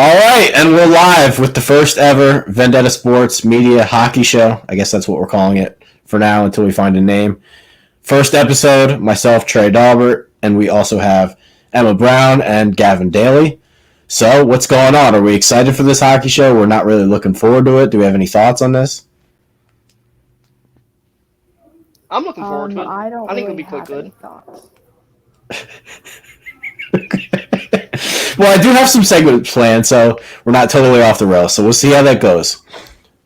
All right, and we're live with the first ever Vendetta Sports Media Hockey Show. I guess that's what we're calling it for now until we find a name. First episode, myself, Trey Dalbert, and we also have Emma Brown and Gavin Daly. So, what's going on? Are we excited for this hockey show? We're not really looking forward to it. Do we have any thoughts on this? I'm looking forward to it. I think it'll be quite good. Well, I do have some segments planned, so we're not totally off the rails. So we'll see how that goes.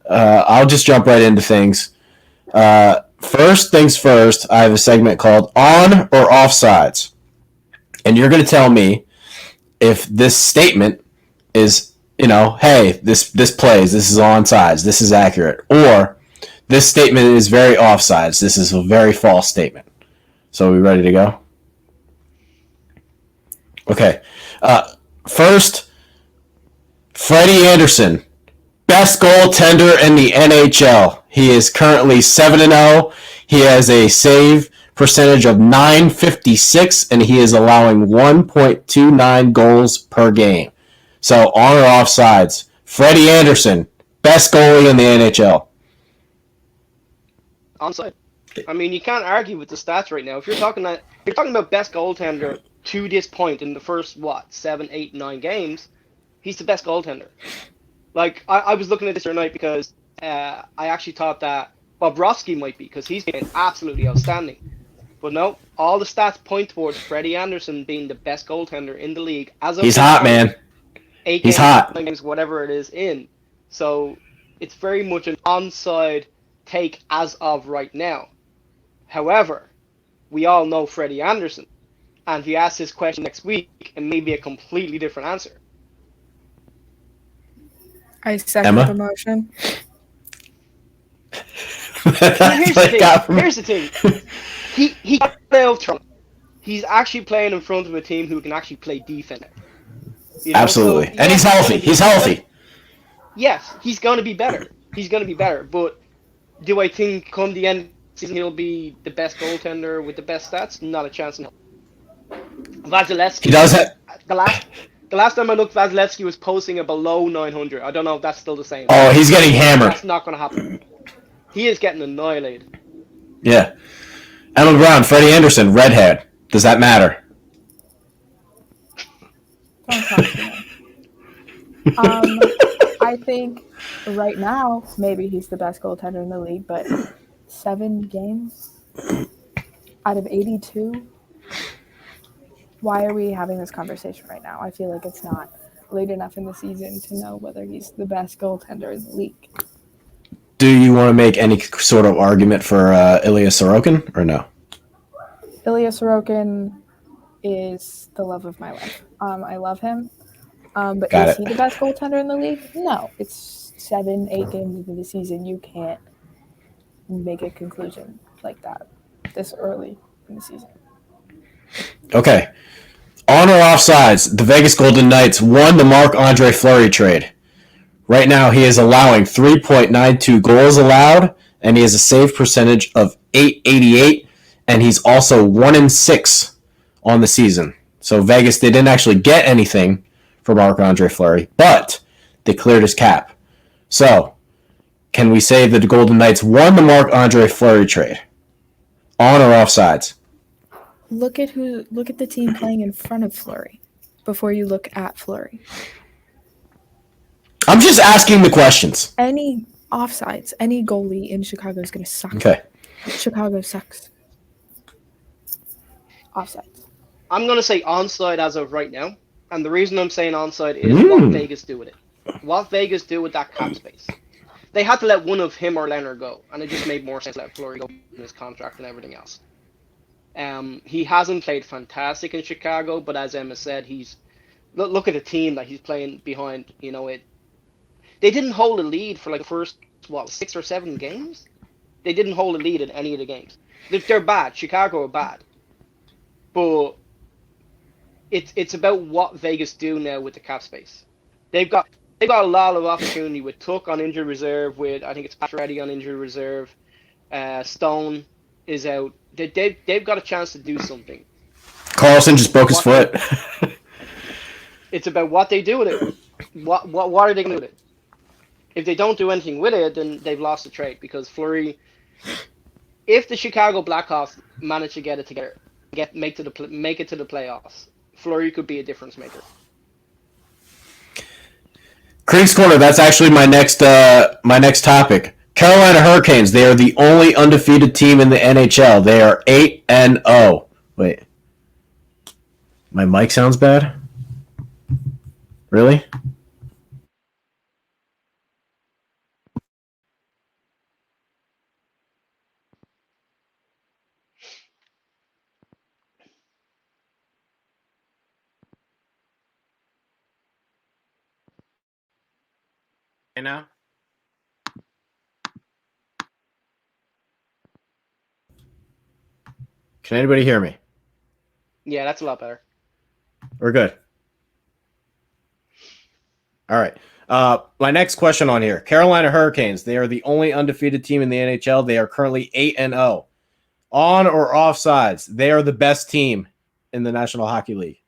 I'll just jump right into things. First things first, I have a segment called On or Offsides. And you're going to tell me if this statement is, hey, this plays, this is onside, this is accurate. Or this statement is very offsides, this is a very false statement. So are we ready to go? Okay. First, Freddie Anderson, best goaltender in the NHL. He is currently 7-0. He has a save percentage of .956, and he is allowing 1.29 goals per game. So, on or offsides, Freddie Anderson, best goalie in the NHL. Onside. I mean, you can't argue with the stats right now. If you're talking about best goaltender to this point in the first 7, 8, 9 games, he's the best goaltender. Like I was looking at this tonight because I actually thought that Bobrovsky might be, because he's been absolutely outstanding. But no, all the stats point towards Freddie Anderson being the best goaltender in the league as of He's hot, man. 8 He's games, hot. 9 games, whatever it is in. So it's very much an onside take as of right now. However, we all know Freddie Anderson. And if you ask this question next week, it may be a completely different answer. I second Emma? the motion. Here's the thing. He got out of Toronto. He's actually playing in front of a team who can actually play defense. Absolutely. So, and he's healthy. He's healthy. Yes, he's going to be better. But do I think come the end of the season he'll be the best goaltender with the best stats? Not a chance in hell. Vasilevsky. He does have... The last time I looked, Vasilevsky was posting a below 900. I don't know if that's still the same. Oh, he's getting hammered. That's not going to happen. He is getting annihilated. Yeah. Emma Brown, Freddie Anderson, red-haired. Does that matter? Don't talk to me. I think right now, maybe he's the best goaltender in the league, but 7 games out of 82? Why are we having this conversation right now? I feel like it's not late enough in the season to know whether he's the best goaltender in the league. Do you want to make any sort of argument for Ilya Sorokin, or no? Ilya Sorokin is the love of my life. I love him. But is he the best goaltender in the league? No. It's 7, 8 games into the season. You can't make a conclusion like that this early in the season. Okay. On or offsides, the Vegas Golden Knights won the Marc-Andre Fleury trade. Right now, he is allowing 3.92 goals allowed, and he has a save percentage of .888, and he's also 1-6 on the season. So Vegas, they didn't actually get anything for Marc-Andre Fleury, but they cleared his cap. So, can we say that the Golden Knights won the Marc-Andre Fleury trade? On or offsides? Look at the team playing in front of Fleury before you look at Fleury. I'm just asking the questions. Any offsides, any goalie in Chicago is going to suck. Okay. Chicago sucks. Offsides. I'm going to say onside as of right now. And the reason I'm saying onside is what Vegas do with it. What Vegas do with that cap space. They had to let one of him or Leonard go. And it just made more sense to let Fleury go in his contract and everything else. He hasn't played fantastic in Chicago, but as Emma said, look at the team that he's playing behind. They didn't hold a lead for like the first 6 or 7 games. They didn't hold a lead in any of the games. They're bad. Chicago are bad, but it's about what Vegas do now with the cap space. They've got a lot of opportunity with Tuck on injured reserve. With I think it's Freddy on injured reserve. Stone is out. They've got a chance to do something. Carlson just broke his foot. It's about what they do with it. What are they going to do with it? If they don't do anything with it, then they've lost the trade because Fleury. If the Chicago Blackhawks manage to get it together, make it to the playoffs, Fleury could be a difference maker. Creek's Corner. That's actually my next topic. Carolina Hurricanes. They are the only undefeated team in the NHL. They are 8-0. Wait, my mic sounds bad. Really? Okay, now? Can anybody hear me? Yeah, that's a lot better. We're good. All right. My next question on here. Carolina Hurricanes. They are the only undefeated team in the NHL. They are currently 8-0. On or off sides, they are the best team in the National Hockey League.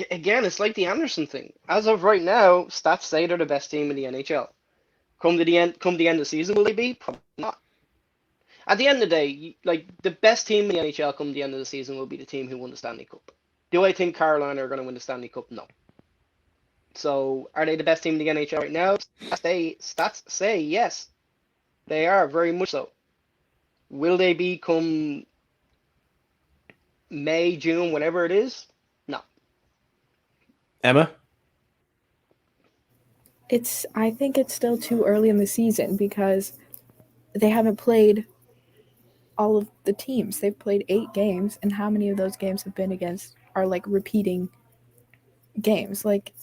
Again, it's like the Anderson thing. As of right now, stats say they're the best team in the NHL. Come the end of the season, will they be? Probably not. At the end of the day, like the best team in the NHL come the end of the season will be the team who won the Stanley Cup. Do I think Carolina are going to win the Stanley Cup? No. So, are they the best team in the NHL right now? Stats say yes. They are, very much so. Will they be come May, June, whatever it is? No. Emma? I think it's still too early in the season because they haven't played all of the teams. They've played 8 games, and how many of those games have been against are like repeating games? Like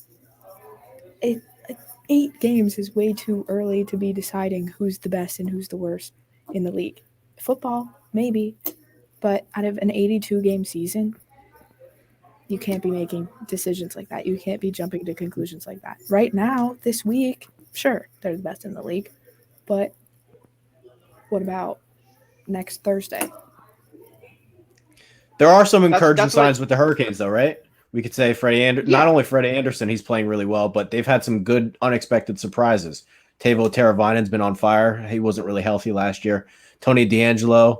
8 games is way too early to be deciding who's the best and who's the worst in the league. Football, maybe, but out of an 82-game season, you can't be making decisions like that. You can't be jumping to conclusions like that. Right now, this week, sure, they're the best in the league, but what about next Thursday? There are some encouraging signs with the Hurricanes, though, right? We could say not only Freddie Anderson, he's playing really well, but they've had some good unexpected surprises. Teuvo Teravainen's been on fire. He wasn't really healthy last year. Tony DeAngelo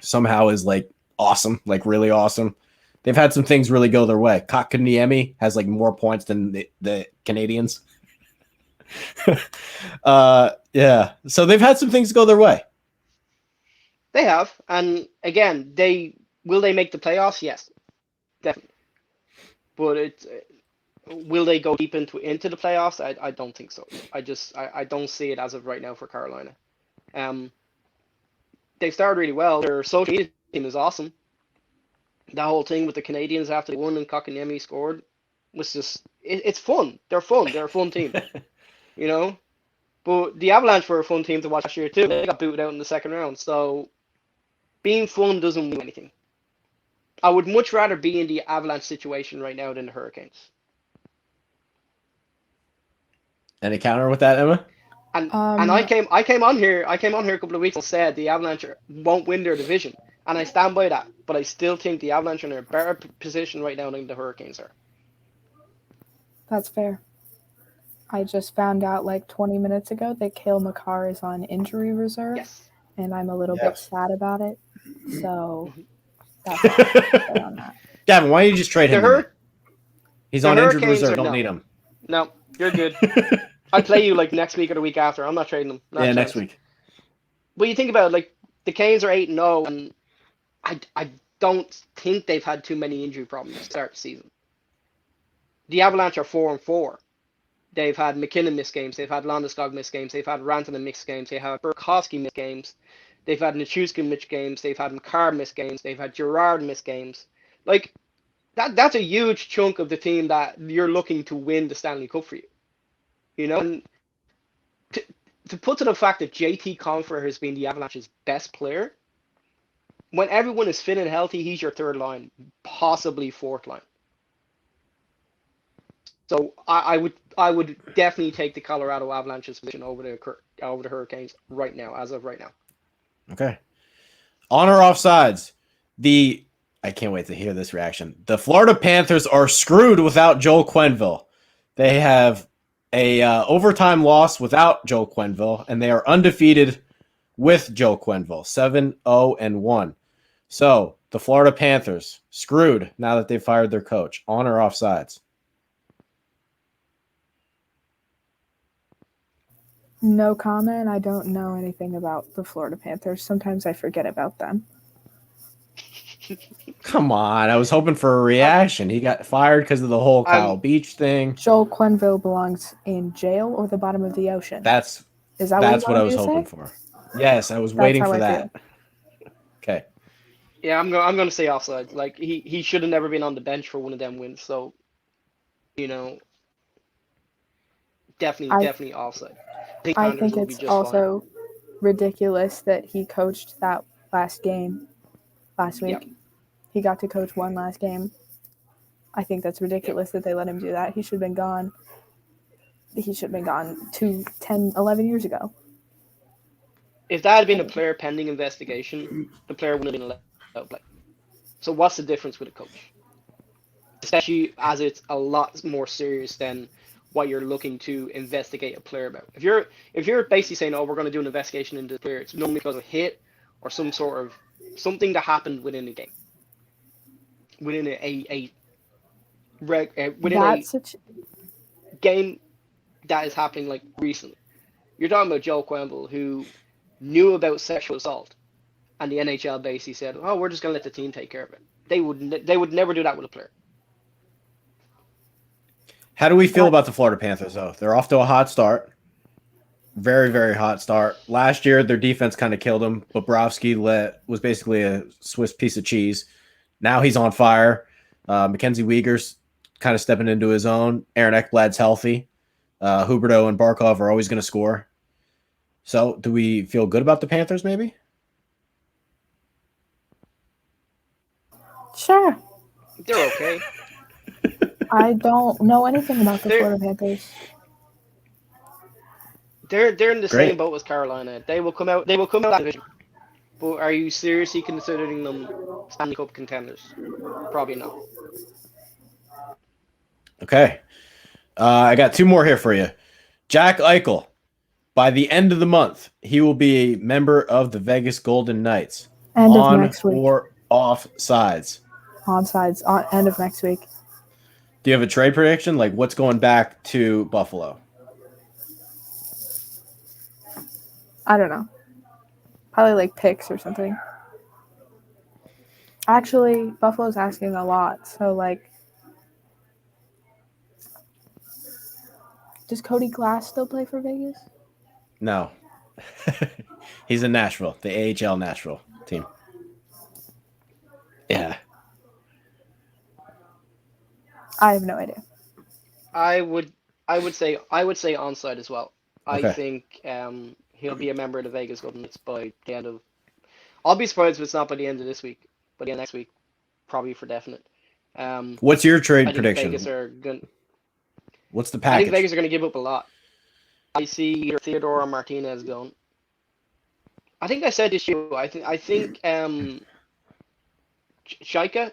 somehow is like awesome, like really awesome. They've had some things really go their way. Kotkaniemi has like more points than the Canadiens. Yeah. So they've had some things go their way. They have. And again, will they make the playoffs? Yes, definitely. But will they go deep into the playoffs? I don't think so. I don't see it as of right now for Carolina. They've started really well. Their social media team is awesome. That whole thing with the Canadiens after they won and Kotkaniemi scored was just it's fun. They're fun. They're a fun team. You know? But the Avalanche were a fun team to watch last year too. They got booted out in the second round. So being fun doesn't mean anything. I would much rather be in the Avalanche situation right now than the Hurricanes. Any counter with that, Emma? And I came on here a couple of weeks and said the Avalanche won't win their division, and I stand by that. But I still think the Avalanche are in a better position right now than the Hurricanes are. That's fair. I just found out like 20 minutes ago that Cale Makar is on injury reserve, yes, and I'm a little bit sad about it. So that's all I say on that. Gavin, why don't you just trade him? He's on injured reserve. Don't need him. No, you're good. I'll play you like next week or the week after. I'm not trading them. Next week. But you think about it, like the Canes are 8-0, and I don't think they've had too many injury problems to start the season. The Avalanche are 4-4. They've had McKinnon miss games. They've had Landeskog miss games. They've had Rantanen miss games. They have Burakovsky miss games. They've had Nichushkin miss games. They've had Makar miss games. They've had Girard miss games. Like that's a huge chunk of the team that you're looking to win the Stanley Cup for you. You know, and to put to the fact that JT Compher has been the Avalanche's best player, when everyone is fit and healthy, he's your third line, possibly fourth line. So I would definitely take the Colorado Avalanche's position over the Hurricanes right now, as of right now. Okay. On or off sides, I can't wait to hear this reaction. The Florida Panthers are screwed without Joel Quenneville. They have a overtime loss without Joel Quenneville, and they are undefeated with Joel Quenneville, 7-0-1. So the Florida Panthers screwed now that they fired their coach. On or off sides? No comment. I don't know anything about the Florida Panthers. Sometimes I forget about them. Come on. I was hoping for a reaction. He got fired because of the whole Kyle Beach thing. Joel Quenneville belongs in jail or the bottom of the ocean. That's what I was hoping for. Yes, I was waiting for that. Okay. Yeah, I'm going to say offside. Like he should have never been on the bench for one of them wins. So, definitely offside. I think it's also ridiculous that he coached that last game last week. Yep. He got to coach one last game. I think that's ridiculous that they let him do that. He should have been gone. He should have been gone 10, 11 years ago. If that had been a player pending investigation, the player wouldn't have been allowed to play. So what's the difference with a coach? Especially as it's a lot more serious than what you're looking to investigate a player about. If you're basically saying, we're going to do an investigation into the player, it's normally because of a hit or some sort of something that happened within a game, within a game that is happening like recently. You're talking about Joel Quenneville, who knew about sexual assault, and the NHL basically said, we're just going to let the team take care of it. They would never do that with a player. How do we feel about the Florida Panthers, though? They're off to a hot start. Very, very hot start. Last year, their defense kind of killed them. Bobrovsky was basically a Swiss piece of cheese. Now he's on fire. Mackenzie Weegar's kind of stepping into his own. Aaron Ekblad's healthy. Huberdeau and Barkov are always going to score. So do we feel good about the Panthers, maybe? Sure. They're okay. I don't know anything about the Florida Panthers. They're in the same boat as Carolina. They will come out of that division. But are you seriously considering them Stanley Cup contenders? Probably not. Okay. I got two more here for you. Jack Eichel. By the end of the month, he will be a member of the Vegas Golden Knights. End of next week. Or off sides? On sides. End of next week. Do you have a trade prediction? Like, what's going back to Buffalo? I don't know. Probably like picks or something. Actually, Buffalo's asking a lot. So, like, does Cody Glass still play for Vegas? No. He's in Nashville, the AHL Nashville team. Yeah. I have no idea. I would say onside as well. Okay. I think he'll be a member of the Vegas Golden Knights by the end of. I'll be surprised if it's not by the end of this week, but the end of next week, probably for definite. What's your trade prediction? What's the package? I think Vegas are going to give up a lot. I see either Theodore or Martinez going. I think I said this year. I think Shaika.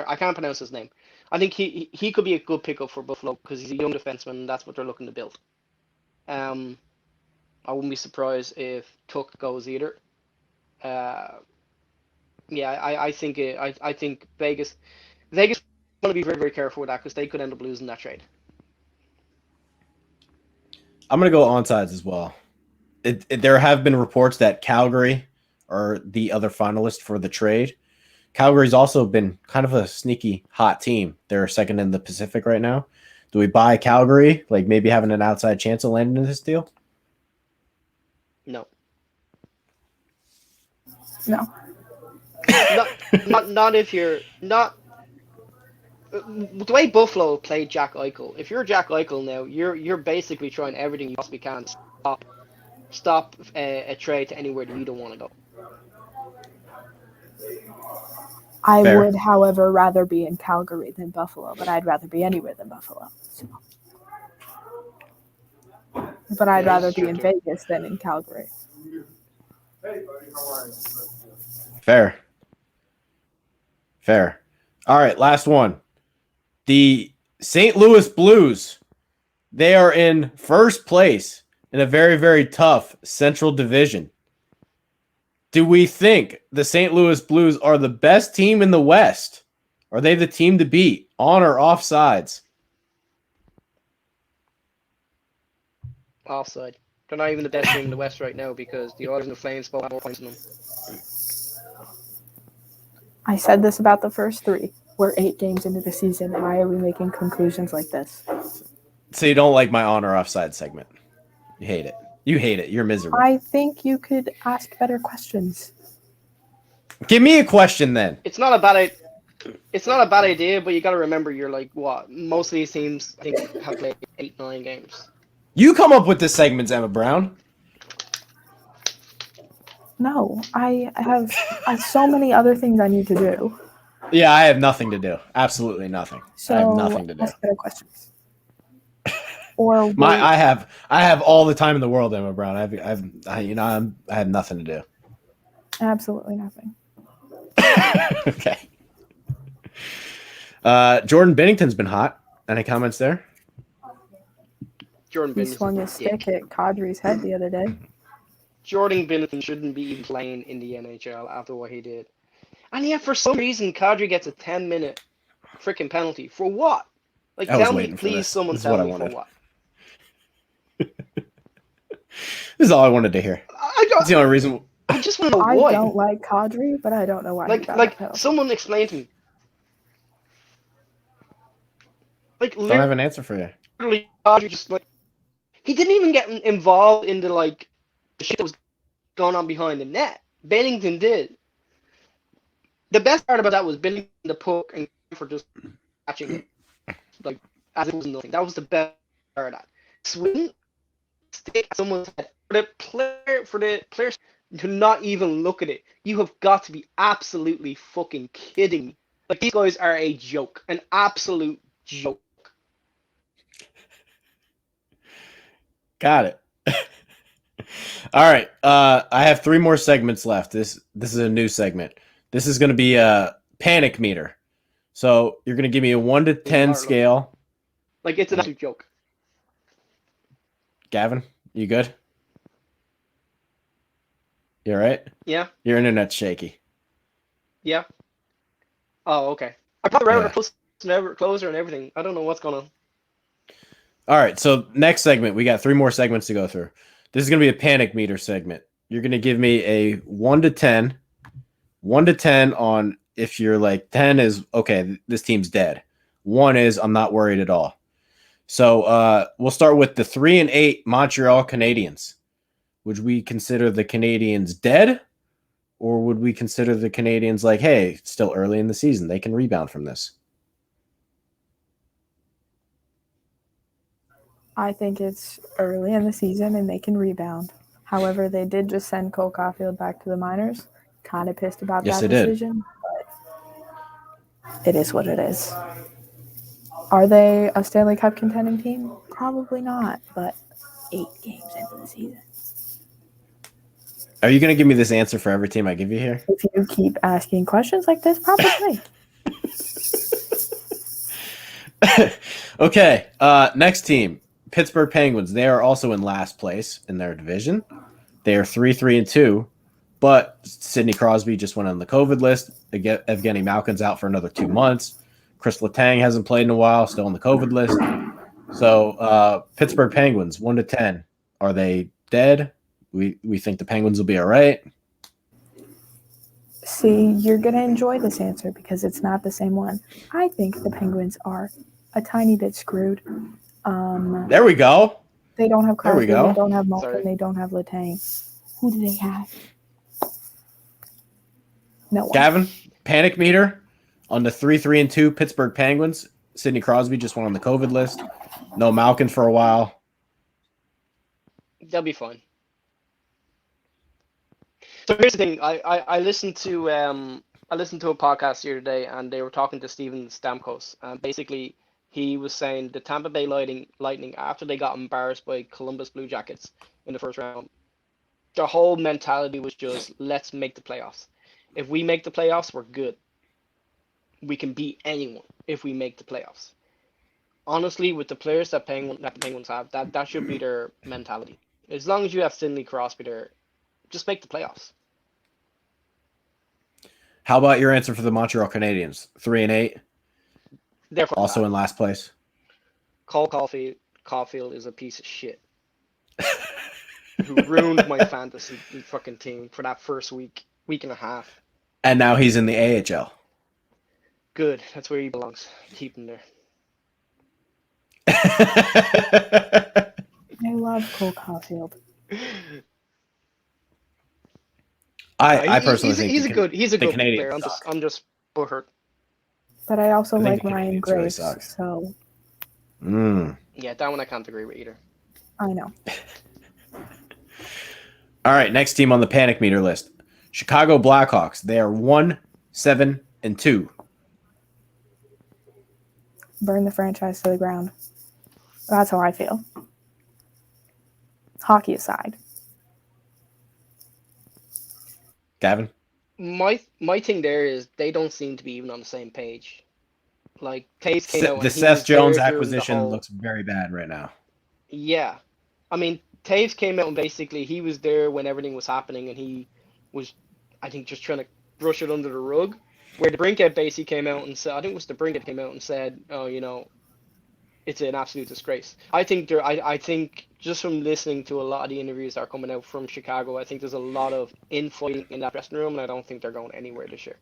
I can't pronounce his name. I think he could be a good pickup for Buffalo because he's a young defenseman and that's what they're looking to build. I wouldn't be surprised if Tuck goes either. I think Vegas want to be very, very careful with that because they could end up losing that trade. I'm going to go onsides as well. There have been reports that Calgary are the other finalist for the trade. Calgary's also been kind of a sneaky hot team. They're second in the Pacific right now. Do we buy Calgary, like maybe having an outside chance of landing in this deal? No. No. Not if you're not. The way Buffalo played Jack Eichel, if you're Jack Eichel now, you're basically trying everything you possibly can to stop a trade to anywhere that you don't want to go. I would, however, rather be in Calgary than Buffalo, but I'd rather be anywhere than Buffalo. So. But I'd rather be in Vegas than in Calgary. Fair. Fair. All right, last one. The St. Louis Blues. They are in first place in a very, very tough Central Division. Do we think the St. Louis Blues are the best team in the West? Are they the team to beat, on or off sides? Offside. They're not even the best team in the West right now because the Oilers and the Flames both have more points than them. I said this about the first 3. We're 8 games into the season. Why are we making conclusions like this? So you don't like my on or offside segment? You hate it. You hate it. You're miserable. I think you could ask better questions. Give me a question then. It's not a bad idea, but you got to remember you're like what? Most of these teams I think have played 8-9 games. You come up with the segments, Emma Brown. No, I have so many other things I need to do. Yeah, I have nothing to do. Absolutely nothing. So I have nothing to do. ask better questions. Or I have all the time in the world, Emma Brown. I have nothing to do. absolutely nothing. Okay. Jordan Bennington's been hot. Any comments there? Jordan He Bennington swung his stick at Kadri's head the other day. Jordan Bennington shouldn't be even playing in the NHL after what he did. And yet, for some reason, Kadri gets a 10-minute freaking penalty. For what? Like, I was tell me, waiting for please, this. someone This is tell what I me for wanted. what. This is all I wanted to hear. That's the only reason. I just want to know I why. don't like Kadri, but I don't know why. he got that penalty. Someone explain to me. Like, Don't have an answer for you. literally, Kadri just, like, he didn't even get involved in the, like, the shit that was going on behind the net. Bennington did. The best part about that was Bennington the puck and for just catching it, like, as it was nothing. That was the best part of that. Swing, stick at someone's head. For the players to not even look at it, you have got to be absolutely fucking kidding me. Like, these guys are a joke, an absolute joke. Got it. All right. I have 3 more segments left. This is a new segment. This is going to be a panic meter. So you're going to give me a 1 to 10 scale. Like, it's an absolute joke. Gavin, you good? You all right? Yeah. Your internet's shaky. Yeah. Oh, okay. I brought the router closer and everything. I don't know what's going on. All right. So next segment, we got 3 more segments to go through. This is going to be a panic meter segment. You're going to give me a 1 to 10. 1 to 10 on if you're like 10 is, okay, this team's dead. 1 is I'm not worried at all. So we'll start with the 3 and 8 Montreal Canadiens. Would we consider the Canadiens dead? Or would we consider the Canadiens like, hey, it's still early in the season. They can rebound from this? I think it's early in the season and they can rebound. However, they did just send Cole Caulfield back to the minors. Kind of pissed about that decision, but it is what it is. Are they a Stanley Cup contending team? Probably not, but 8 games into the season. Are you going to give me this answer for every team I give you here? If you keep asking questions like this, probably. Okay, next team, Pittsburgh Penguins. They are also in last place in their division. They are 3-3-2, but Sidney Crosby just went on the COVID list. Evgeny Malkin's out for another 2 months. Chris Letang hasn't played in a while, still on the COVID list. So Pittsburgh Penguins, 1 to 10. Are they dead? We think the Penguins will be all right. See, you're going to enjoy this answer because it's not the same one. I think the Penguins are a tiny bit screwed. There we go. They don't have Crosby, There we go. they don't have Malkin, they don't have Letang. Who do they have? No one. Gavin, panic meter on the 3-3-2 Pittsburgh Penguins. Sidney Crosby just went on the COVID list. No Malkin for a while. They'll be fine. So here's the thing. I listened to a podcast the other day, and they were talking to Steven Stamkos, and basically he was saying the Tampa Bay Lightning, after they got embarrassed by Columbus Blue Jackets in the first round, their whole mentality was just, let's make the playoffs. If we make the playoffs, we're good. we can beat anyone if we make the playoffs. Honestly, with the players that the Penguins have, that should be their mentality. As long as you have Sidney Crosby there, just make the playoffs. How about your answer for the Montreal Canadiens? 3-8. Therefore, Also in last place. Cole Caulfield is a piece of shit. Who ruined my fantasy fucking team for that first week and a half. And now he's in the AHL. Good. That's where he belongs. Keep him there. I love Cole Caulfield. I personally think he's a good Canadians player. I'm just butthurt. But I also like the Ryan Canadiens really Grace, suck. so Yeah, that one I can't agree with either. I know. All right, next team on the panic meter list. Chicago Blackhawks. They are 1-7-2. Burn the franchise to the ground. That's how I feel. Hockey aside. Gavin? My thing there is they don't seem to be even on the same page. Like Taves came out. The Seth Jones acquisition looks very bad right now. Yeah, I mean Taves came out and basically he was there when everything was happening, and he was, I think, just trying to brush it under the rug. Where the Brinkhead basically came out and said, I think it was the Brinkhead came out and said, oh, it's an absolute disgrace. I think just from listening to a lot of the interviews that are coming out from Chicago, I think there's a lot of infighting in that dressing room, and I don't think they're going anywhere this year.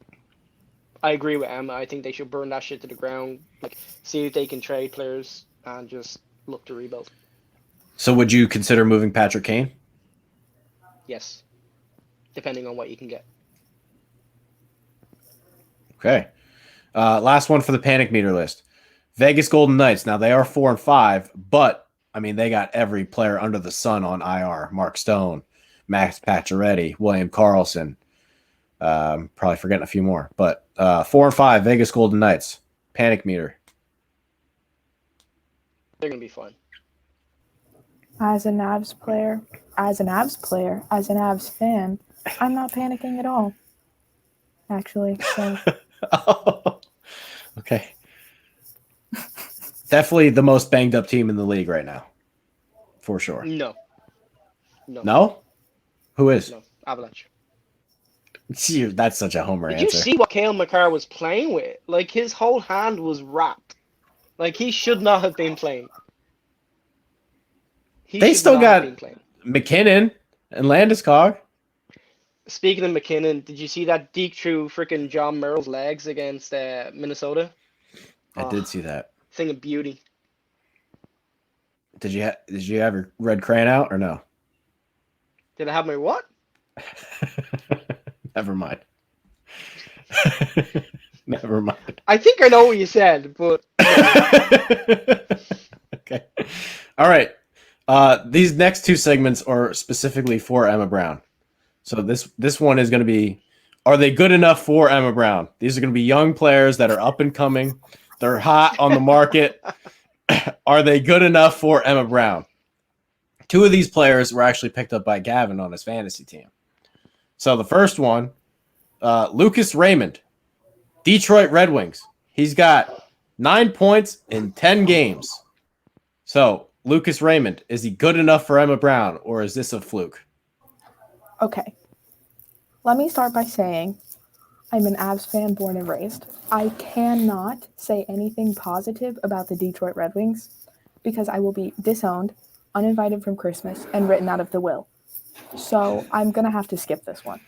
I agree with Emma. I think they should burn that shit to the ground, like see if they can trade players and just look to rebuild. So would you consider moving Patrick Kane? Yes, depending on what you can get. Okay. Last one for the panic meter list. Vegas Golden Knights. Now they are 4-5, but I mean they got every player under the sun on IR. Mark Stone, Max Pacioretty, William Karlsson. Probably forgetting a few more, but 4-5 Vegas Golden Knights. Panic meter. They're gonna be fine. As an Avs player, as an Avs fan, I'm not panicking at all. Actually, so. Oh, okay. Definitely the most banged up team in the league right now, for sure. No. No? Who is? No. Avalanche. That's such a homer Did answer. you see what Cale Makar was playing with? Like, his whole hand was wrapped. Like, he should not have been playing. They still got McKinnon and Landeskog. Speaking of McKinnon, did you see that deke through freaking John Merrill's legs against Minnesota? I did see that. Thing of beauty. Did you have your red crayon out or no? Did I have my what? Never mind. Never mind. I think I know what you said, but okay. All right. These next two segments are specifically for Emma Brown. So this one is going to be, are they good enough for Emma Brown? These are going to be young players that are up and coming. They're hot on the market. Are they good enough for Emma Brown? Two of these players were actually picked up by Gavin on his fantasy team. So the first one, Lucas Raymond, Detroit Red Wings. He's got 9 points in 10 games. So Lucas Raymond, is he good enough for Emma Brown, or is this a fluke? Okay. Let me start by saying I'm an Avs fan born and raised. I cannot say anything positive about the Detroit Red Wings because I will be disowned, uninvited from Christmas, and written out of the will. So I'm going to have to skip this one.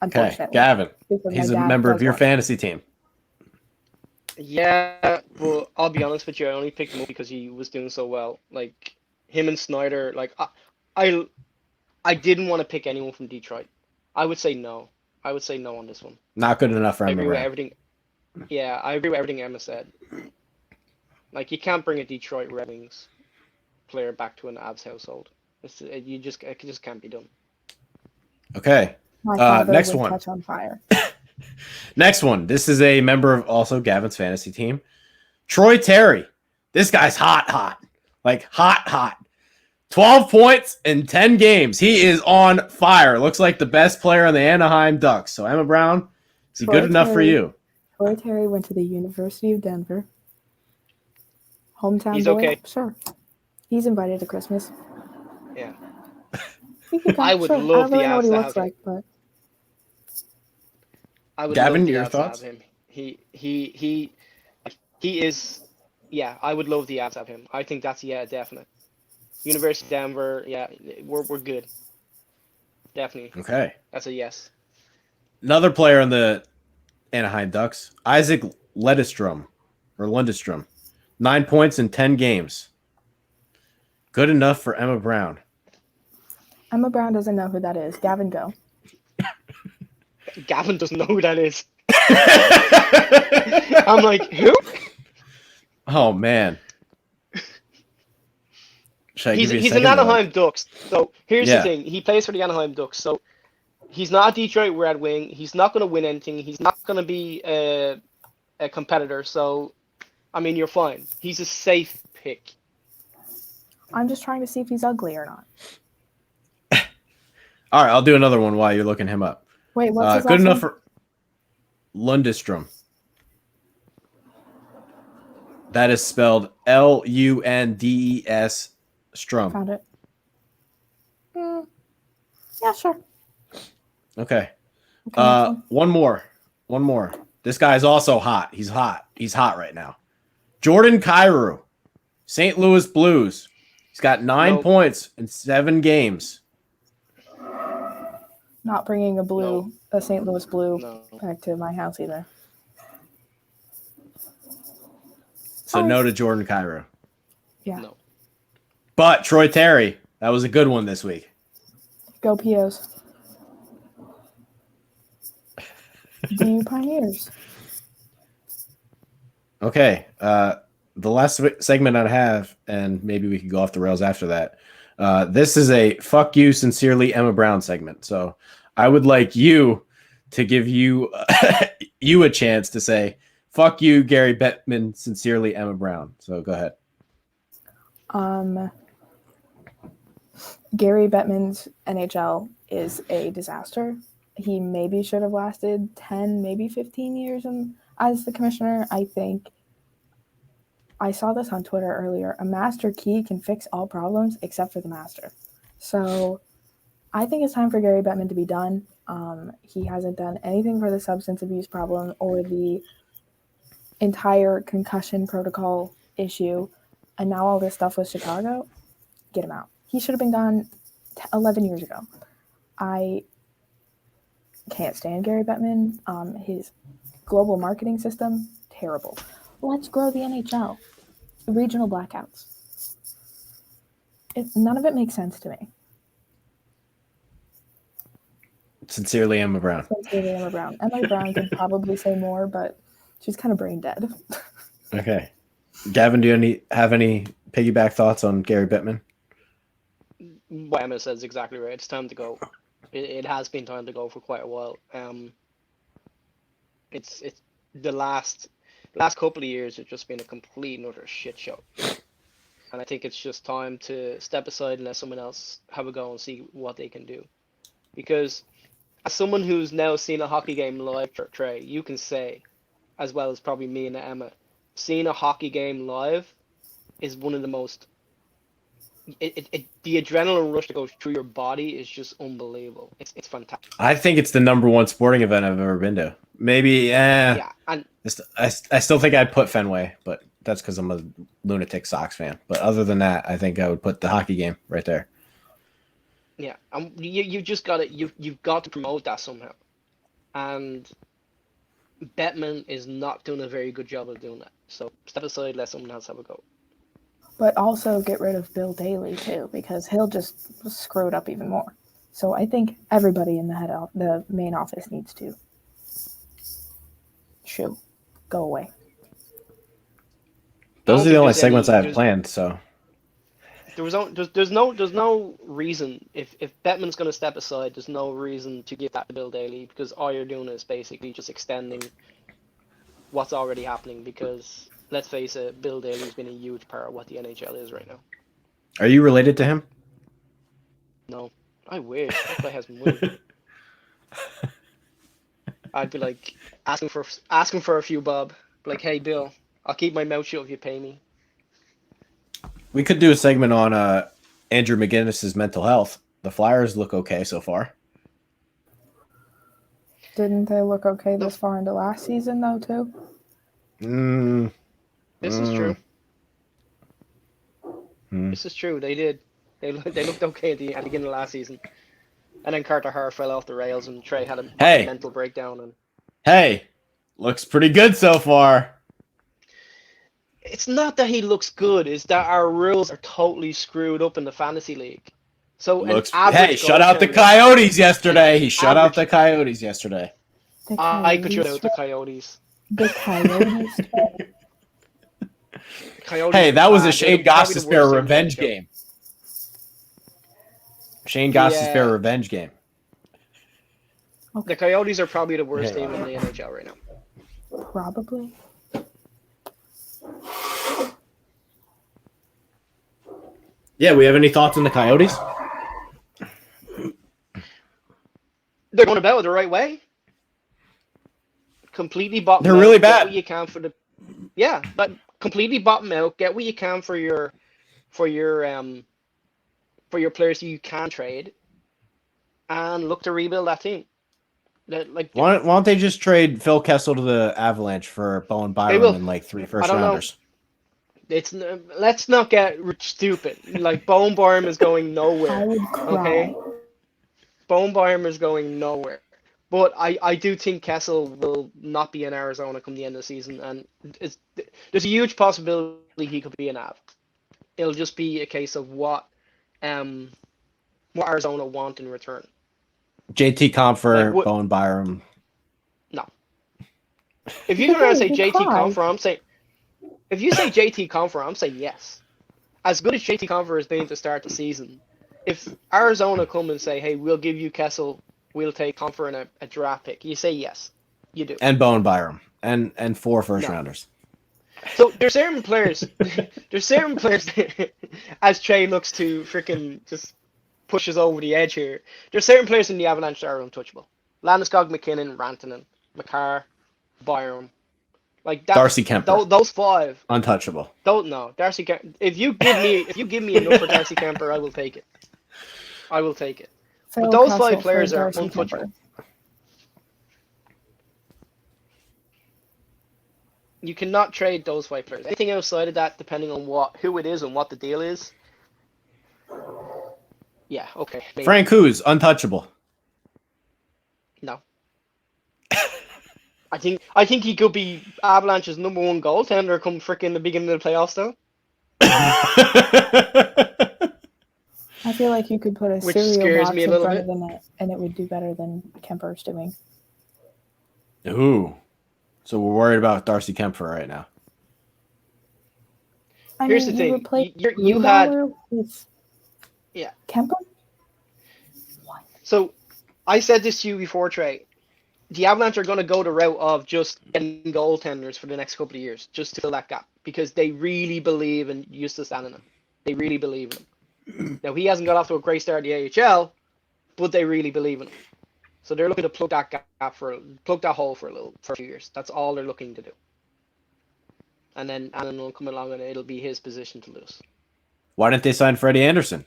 Okay, Gavin. He's a member of your fantasy team. Yeah, but I'll be honest with you, I only picked him up because he was doing so well. Like, him and Snyder, like, I didn't want to pick anyone from Detroit. I would say no. I would say no on this one. Not good enough for Emma. I agree with everything. Yeah, I agree with everything Emma said. Like, you can't bring a Detroit Red Wings player back to an Avs household. It just can't be done. Okay. Next one. Touch on fire. Next one. This is a member of also Gavin's fantasy team. Troy Terry. This guy's hot. Like, hot. 12 points in 10 games. He is on fire. Looks like the best player on the Anaheim Ducks. So, Emma Brown, is he good enough for you? Troy Terry went to the University of Denver. Hometown He's boy? okay. Sure. He's invited to Christmas. Yeah. He can come. I would sure. I love don't really the know what Avs he to looks have him. like, but I would Gavin, love the your Avs thoughts? to have him. He is. Yeah, I would love the Avs to have him. I think that's definite. University of Denver. Yeah, we're good. Definitely. Okay. That's a yes. Another player on the Anaheim Ducks, Isaac Lundestrom. 9 points in 10 games. Good enough for Emma Brown. Emma Brown doesn't know who that is. Gavin, go. Gavin doesn't know who that is. I'm like, who? Oh, man. Should I give you a He's second? an Anaheim Ducks. So here's Yeah. the thing. He plays for the Anaheim Ducks. So he's not a Detroit Red Wing. He's not going to win anything. He's not going to be a competitor. So, I mean, you're fine. He's a safe pick. I'm just trying to see if he's ugly or not. All right, I'll do another one while you're looking him up. Wait, what's his Good last enough name? for Lundestrom. That is spelled Lundes Strum. Found it. Yeah, sure. Okay. Okay. One more. This guy's also hot. He's hot. He's hot right now. Jordan Kyrou, St. Louis Blues. He's got 9 Nope. points in 7 games. Not bringing a St. Louis Blue No. back to my house either. So no to Jordan Kyrou. Yeah. No. But Troy Terry, that was a good one this week. Go POs. Do Pioneers. Okay. The last segment I have, and maybe we can go off the rails after that. This is a fuck you sincerely Emma Brown segment. So I would like you to give you a chance to say fuck you, Gary Bettman, sincerely Emma Brown. So go ahead. Gary Bettman's NHL is a disaster. He maybe should have lasted 10, maybe 15 years as the commissioner. I think I saw this on Twitter earlier. A master key can fix all problems except for the master. So I think it's time for Gary Bettman to be done. He hasn't done anything for the substance abuse problem or the entire concussion protocol issue. And now all this stuff with Chicago, get him out. He should have been gone 11 years ago. I can't stand Gary Bettman. His global marketing system, terrible. Let's grow the NHL. Regional blackouts. None of it makes sense to me. Sincerely Emma Brown. Sincerely, Emma Brown. Emma Brown could probably say more, but she's kind of brain dead. Okay. Gavin, do you have any piggyback thoughts on Gary Bettman? What Emma says exactly right. It's time to go. It has been time to go for quite a while. It's the last couple of years have just been a complete and utter shit show. And I think it's just time to step aside and let someone else have a go and see what they can do. Because as someone who's now seen a hockey game live, Trey, you can say, as well as probably me and Emma, seeing a hockey game live is one of the most the adrenaline rush that goes through your body is just unbelievable. It's fantastic. I think it's the number one sporting event I've ever been to. Maybe, Yeah, and I still think I'd put Fenway, but that's because I'm a lunatic Sox fan. But other than that, I think I would put the hockey game right there. yeah, and you just got to you've got to promote that somehow. And Bettman is not doing a very good job of doing that. So step aside, let someone else have a go. But also get rid of Bill Daly too, because he'll just screw it up even more. So I think everybody in the main office needs to go away. Those are the only there's segments I have there's- planned. So There's no reason if Bettman's going to step aside, there's no reason to give that to Bill Daly, because all you're doing is basically just extending what's already happening. Because let's face it, Bill Daly's been a huge part of what the NHL is right now. are you related to him? No, I wish. That guy has money. I'd be like asking for a few bob. Like, hey, Bill, I'll keep my mouth shut if you pay me. We could do a segment on Andrew McGinnis's mental health. The Flyers look okay so far. Didn't they look okay this far into last season, though, too? This is true. This is true. They did. They looked okay at the beginning of last season. And then Carter Hart fell off the rails and Trey had a mental breakdown. And looks pretty good so far. It's not that he looks good, it's that our rules are totally screwed up in the fantasy league. So shut out the Coyotes yesterday. He shut out the Coyotes yesterday. I could shut out the Coyotes. The Coyotes. Hey, that was a Shane Gostisbehere revenge game. Shane Gostisbehere revenge game. Okay. The Coyotes are probably the worst team in the NHL right now. Probably. Yeah, we have any thoughts on the Coyotes? They're going about it the right way. Completely bottom. They're really bad. Get what you can for the. Yeah, but completely bottom out. Get what you can for your players you can trade, and look to rebuild that team. Why don't they just trade Phil Kessel to the Avalanche for Bowen Byram and like 3 first rounders? Let's not get stupid. Like Bowen Byram is going nowhere. I would cry. Okay, Bowen Byram is going nowhere. But I do think Kessel will not be in Arizona come the end of the season, and there's a huge possibility he could be an Av. It'll just be a case of what Arizona want in return. JT Compher, Bowen Byram. No. If you're going to say JT Compher, I'm saying. If you say JT Compher, I'm saying yes. As good as JT Compher has been to start the season, if Arizona come and say, "Hey, we'll give you Kessel, we'll take Compher and a draft pick," you say yes. You do. And Bowen Byram and 4 first rounders. So there's certain players. As Trey looks to freaking just pushes over the edge here. There's certain players in the Avalanche that are untouchable. Landeskog, McKinnon, Rantanen, Makar, Byram. Like that, Darcy Kemper. Those 5 untouchable. Darcy Kemper. If you give me enough for Darcy Kemper, I will take it. I will take it. But those 5 players are untouchable. You cannot trade those 5 players. Anything outside of that, depending on who it is and what the deal is. Yeah, okay. Maybe. Frank Hughes, untouchable. No. I think he could be Avalanche's number 1 goaltender come frickin' the beginning of the playoffs, though. I feel like you could put a cereal box in front of the net, and it would do better than Kemper's doing. Ooh. So we're worried about Darcy Kemper right now. Here's the thing. You had... Yeah. Kemper? What? So, I said this to you before, Trey. The Avalanche are going to go the route of just getting goaltenders for the next couple of years, just to fill that gap, because they really believe in Justus Annunen. They really believe in him. Now, he hasn't got off to a great start in the AHL, but they really believe in him. So they're looking to plug that hole for a few years. That's all they're looking to do. And then Annunen will come along, and it'll be his position to lose. Why didn't they sign Freddie Anderson?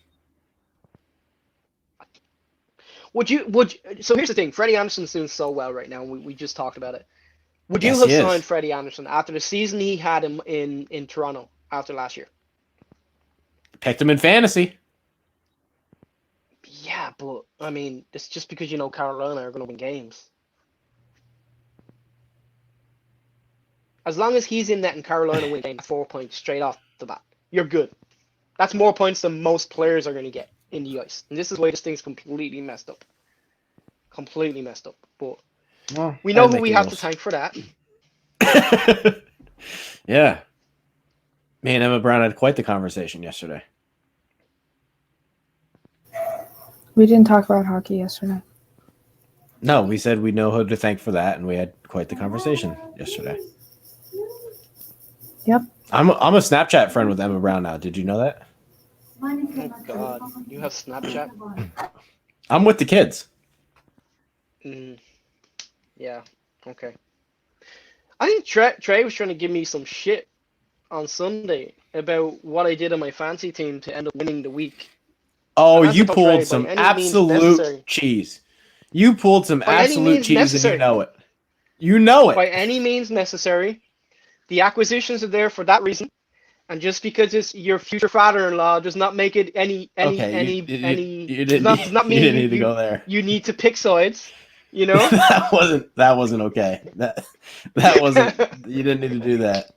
So here's the thing. Freddie Anderson's doing so well right now. We just talked about it. Would you have signed Freddie Anderson after the season he had him in Toronto after last year? Picked him in fantasy. Yeah, but I mean, it's just because you know Carolina are going to win games. As long as he's in net and Carolina win games 4 points straight off the bat, you're good. That's more points than most players are going to get in the ice. And this is why this thing's completely messed up. Completely messed up. But we know who we have to thank for that. Yeah. Me and Emma Brown had quite the conversation yesterday. We didn't talk about hockey yesterday. No, we said we know who to thank for that, and we had quite the conversation yesterday. Yep. I'm a Snapchat friend with Emma Brown now. Did you know that? Oh God, you have Snapchat? I'm with the kids. Yeah. Okay. I think Trey was trying to give me some shit on Sunday about what I did on my fancy team to end up winning the week. Oh, And that's you not Trey pulled by some any means necessary. absolute cheese. You pulled some By any absolute means cheese, and you necessary. know it. You know By it. any means necessary. The acquisitions are there for that reason. And just because it's your future father-in-law does not make it any Okay, you does didn't not you mean didn't need to go there. you need to pick sides, you know? that wasn't okay. That wasn't. You didn't need to do that.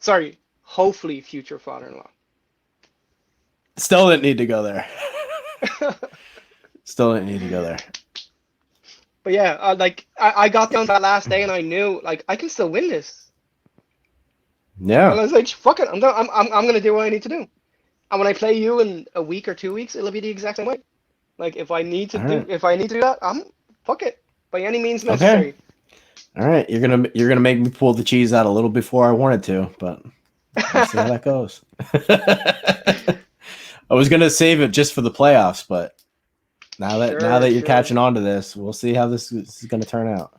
Sorry, hopefully future father-in-law. Still didn't need to go there. Still didn't need to go there. But yeah, I got down to that last day and I knew like I can still win this. And I Yeah. was like, fuck it, I'm gonna do what I need to do. And when I play you in a week or 2 weeks, it'll be the exact same way. Like if I need to Alright. do that, fuck it. By any means Okay. necessary. All right, you're gonna make me pull the cheese out a little before I wanted to, but we'll see how that goes. I was gonna save it just for the playoffs, but now that you're catching on to this, we'll see how this is gonna turn out.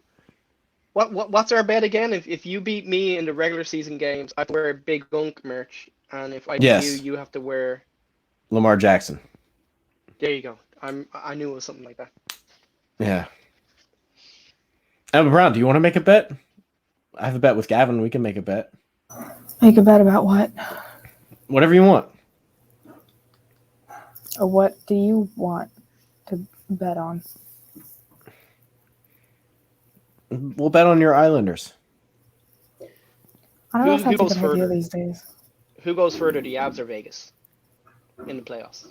What's our bet again? If you beat me in the regular season games, I have to wear Big Unk merch, and if I beat Yes. you have to wear. Lamar Jackson. There you go. I knew it was something like that. Yeah. Emma Brown, do you want to make a bet? I have a bet with Gavin. We can make a bet. Make a bet about what? Whatever you want. Or what do you want to bet on? We'll bet on your Islanders. I don't know if Who that's a goes good idea further? these days. Who goes further, the Avs or Vegas, in the playoffs?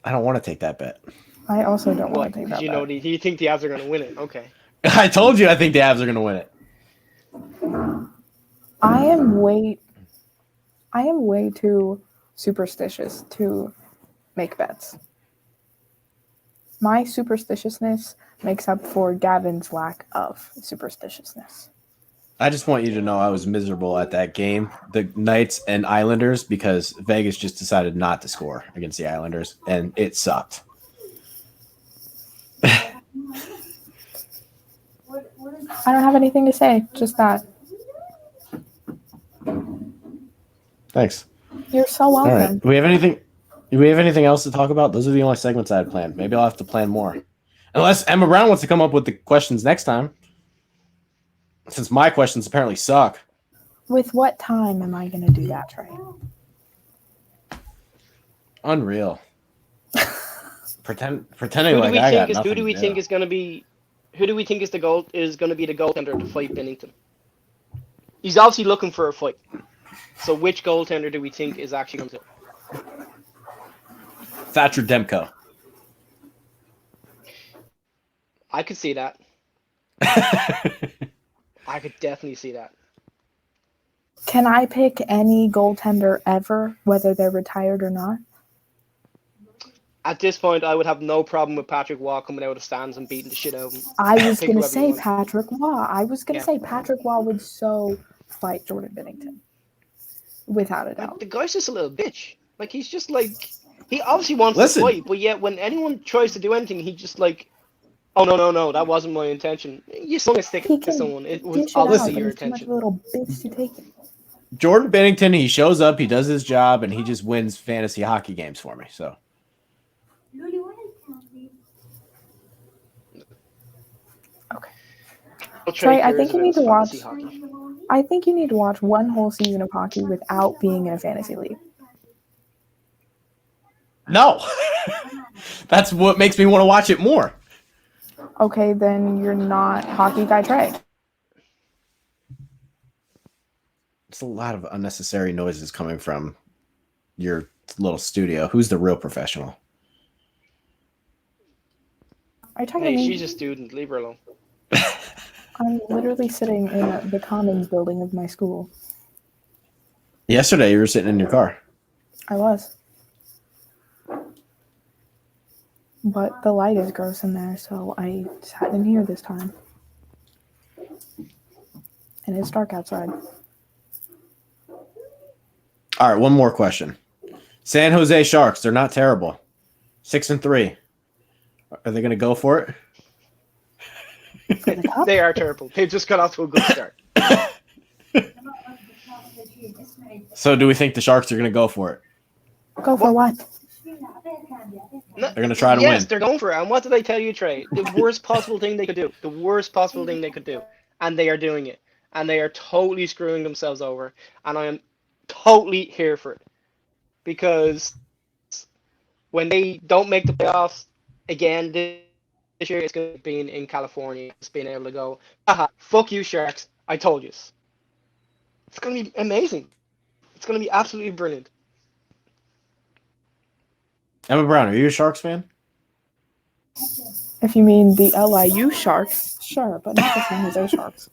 I don't want to take that bet. I also don't want What? to take Because that you know, bet. do you think the Avs are going to win it? Okay. I told you I think the Avs are going to win it. I am way too superstitious to make bets. My superstitiousness makes up for Gavin's lack of superstitiousness. I just want you to know I was miserable at that game, the Knights and Islanders, because Vegas just decided not to score against the Islanders, and it sucked. I don't have anything to say, just that. Thanks. You're so All welcome. right. Do we have anything else to talk about? Those are the only segments I had planned. Maybe I'll have to plan more. Unless Emma Brown wants to come up with the questions next time. Since my questions apparently suck. With what time am I going to do that, Trey? Unreal. Pretending Who like do we I got think is nothing who do we to think do. is going to be who do we think is going to be the goaltender to fight Bennington? He's obviously looking for a fight. So which goaltender do we think is actually going to? Thatcher Demko. I could see that. I could definitely see that. Can I pick any goaltender ever, whether they're retired or not? At this point, I would have no problem with Patrick Waugh coming out of the stands and beating the shit out of him. I was Pick going to whoever you say want. Patrick Waugh. I was going to Yeah. say Patrick Waugh would so fight Jordan Bennington. Without a Like, doubt. the guy's just a little bitch. Like, he's just like, he obviously wants Listen. to fight, but yet when anyone tries to do anything, he just like, oh no, that wasn't my intention. You swung a stick He to can someone. It was dish it out, obviously but your he's too much of intention. a little bitch to take it. Jordan Bennington, he shows up, he does his job, and he just wins fantasy hockey games for me. So Okay. Trey Trey, I cares think you about need to fantasy watch- hockey. I think you need to watch one whole season of hockey without being in a fantasy league. no. That's what makes me want to watch it more. Okay, then you're not Hockey Guy Trey. It's a lot of unnecessary noises coming from your little studio. Who's the real professional? Are you talking to Hey, me? she's a student. Leave her alone. I'm literally sitting in the commons building of my school. Yesterday, you were sitting in your car. I was. But the light is gross in there, so I sat in here this time. And it's dark outside. All right, one more question. San Jose Sharks, they're not terrible. 6-3. Are they going to go for it? For the cup? They are terrible. They've just got off to a good start. So do we think the Sharks are going to go for it? Go for what? No, They're going to try to yes, win. they're going for it. And what did I tell you, Trey? The worst possible thing they could do. The worst possible thing they could do. And they are doing it. And they are totally screwing themselves over. And I am totally here for it. Because when they don't make the playoffs again this year, it's going to be in California. It's being able to go, haha, fuck you, Sharks. I told you. It's going to be amazing. It's going to be absolutely brilliant. Emma Brown, are you a Sharks fan? If you mean the LIU Sharks, sure, but not the San Jose Sharks.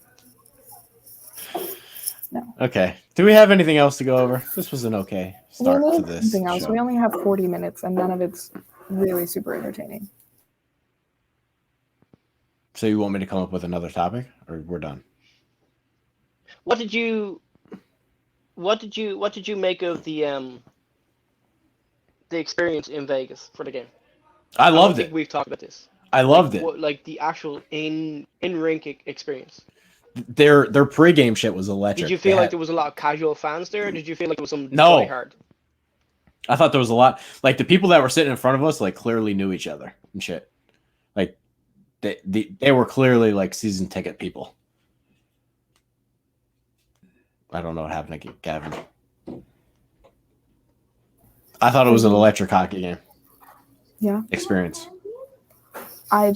No. Okay. Do we have anything else to go over? This was an okay start to this Something else. show. We only have 40 minutes, and none of it's really super entertaining. So you want me to come up with another topic, or we're done? What did you make of the experience in Vegas for the game? I don't loved think it. We've talked about this. I loved it. Like the actual in rink experience. Their pregame shit was electric. Did you feel like there was a lot of casual fans there? Or did you feel like there was some No. diehard? I thought there was a lot. Like the people that were sitting in front of us, like clearly knew each other and shit. Like they were clearly like season ticket people. I don't know what happened to Gavin. I thought it was an electric hockey game. Yeah. Experience. I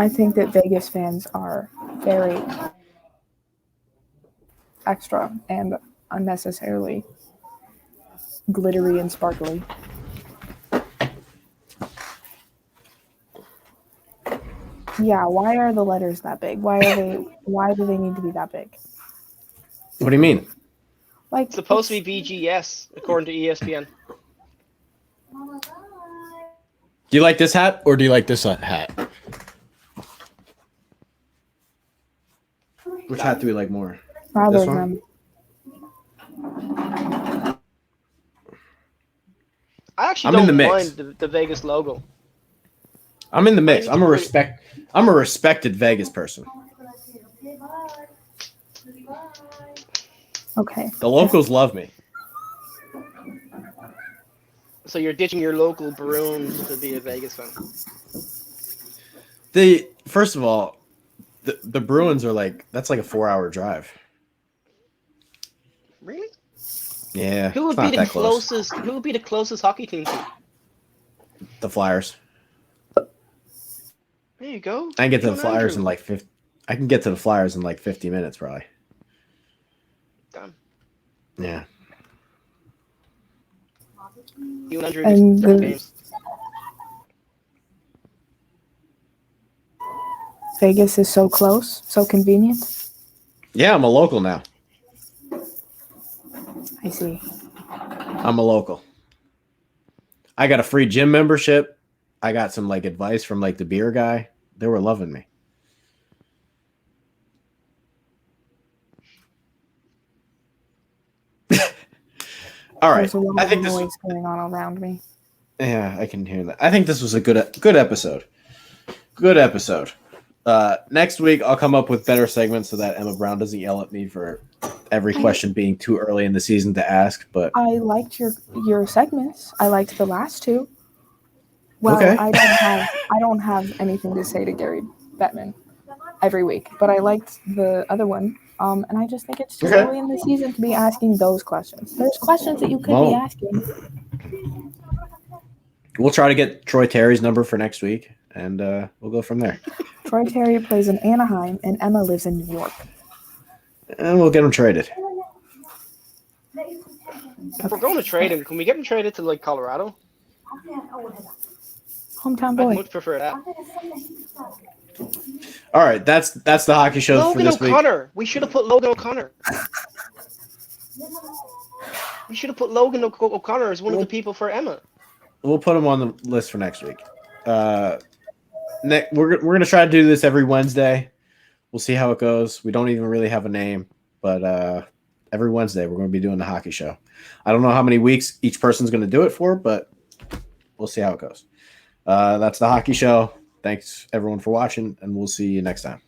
think that Vegas fans are very extra and unnecessarily glittery and sparkly. Yeah, why are the letters that big? Why do they need to be that big? What do you mean? Like it's supposed to be VGS according to ESPN. Do you like this hat or do you like this hat? Which hat do we like more? Rather This one? than I actually I'm in don't the mind mix. the Vegas logo. I'm in the mix. I'm a respected Vegas person. okay. The locals love me. So you're ditching your local Bruins to be a Vegas fan. First of all, the Bruins are that's like a 4-hour drive. Really? Yeah. Who would it's be not the that close. closest? Who would be the closest hockey team to you? The Flyers. There you go. I can get to the Good Flyers Andrew. in like 50. I can get to the Flyers in like 50 minutes, probably. Damn. Yeah. You and Andrew And get different the- games. Vegas is so close, so convenient. Yeah, I'm a local now. I see. I'm a local. I got a free gym membership. I got some advice from the beer guy. They were loving me. All right. There's a lot I of think this. noise going on around me. Yeah, I can hear that. I think this was a good episode. Good episode. Next week I'll come up with better segments so that Emma Brown doesn't yell at me for every question being too early in the season to ask. But I liked your segments. I liked the last two. Well, Okay. I don't have anything to say to Gary Bettman every week, but I liked the other one. And I just think it's too Okay. early in the season to be asking those questions. There's questions that you could be asking. we'll try to get Troy Terry's number for next week, and we'll go from there. Troy Terry plays in Anaheim, and Emma lives in New York. And we'll get him traded. If we're going to trade him, can we get him traded to Colorado? Hometown I'd boy. much prefer that. All right, that's the hockey show for Logan this week. O'Connor. We should have put Logan O'Connor. We should have put Logan O'Connor as one of the people for Emma. We'll put him on the list for next week. We're gonna try to do this every Wednesday. We'll see how it goes. We don't even really have a name, but every Wednesday we're going to be doing the hockey show. I don't know how many weeks each person's going to do it for, but we'll see how it goes. That's the hockey show. Thanks everyone for watching, and we'll see you next time.